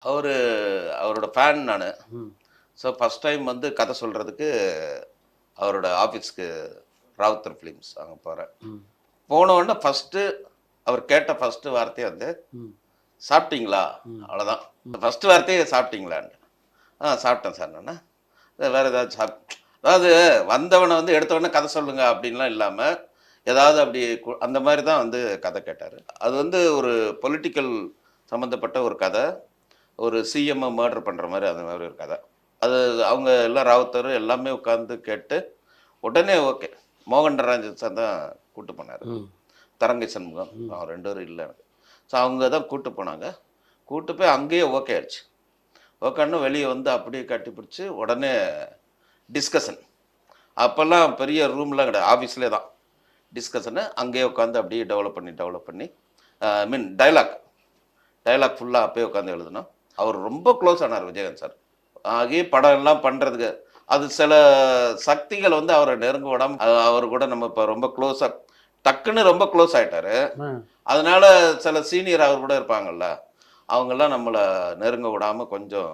அவரு அவரோட ஃபேன் நானு. ம். ஸோ ஃபர்ஸ்ட் டைம் வந்து கதை சொல்றதுக்கு அவரோட ஆஃபீஸ்க்கு ராவுத்தர் ஃபிலிம்ஸ் அங்க போறேன். ம். போன உடனே ஃபர்ஸ்ட்டு அவர் கேட்ட ஃபர்ஸ்ட்டு வார்த்தையே வந்து, ம். "சாப்பிட்டீங்களா?" ம். அவ்வளோதான். ஃபர்ஸ்ட்டு வார்த்தையே சாப்பிட்டீங்களான்னு. சாப்பிட்டேன் சார் நானு. வேற ஏதாச்சும் அதாவது வந்தவன வந்து எடுத்த உடனே கதை சொல்லுங்க அப்படின்லாம் இல்லாம, ஏதாவது அப்படி அந்த மாரி தான் வந்து கதை கேட்டாரு. அது வந்து ஒரு பொலிட்டிக்கல் சம்மந்தப்பட்ட ஒரு கதை. ஒரு சிஎம்ம மர்டர் பண்ற மாரி அந்த மாரி ஒரு கதை. அது அவங்க எல்லாம் ராவுத்தர் எல்லாமே உட்கார்ந்து கேட்டு, உடனே ஓகே. மோகன் ராஜன் சார் தான் கூட்டு போனாரு. ம். தரங்கை சண்முகம். 2 பேரும் இல்ல எனக்கு. ஸோ அவங்க தான் கூட்டு போனாங்க. கூட்டு போய் அங்கேயே ஓகே ஆயிடுச்சு. ஓகேன்னு வெளிய வந்து அப்படியே கட்டிப்பிடிச்சு உடனே டிஸ்கஷன். அப்பல்லாம் பெரிய ரூம்லாம் கிடையாது. ஆஃபீஸ்லயே தான். டிஸ்கஷனு அங்கேயே உட்காந்து அப்படியே டெவலப் பண்ணி ஐ மீன் டயலாக் ஃபுல்லா அப்பயே உட்காந்து எழுதணும். அவர் ரொம்ப க்ளோஸ் ஆனார் விஜயகாந்த் சார். ஆகி படம் எல்லாம் பண்றதுக்கு. அது சில சக்திகள் வந்து அவர நெருங்க விடாம அவர் கூட நம்ம இப்ப ரொம்ப க்ளோஸா டக்குன்னு ரொம்ப க்ளோஸ் ஆயிட்டாரு. ஆ. அதனால சில சீனியர் அவர் கூட இருப்பாங்கல்ல, அவங்கலாம் நம்மள நெருங்க விடாம கொஞ்சம்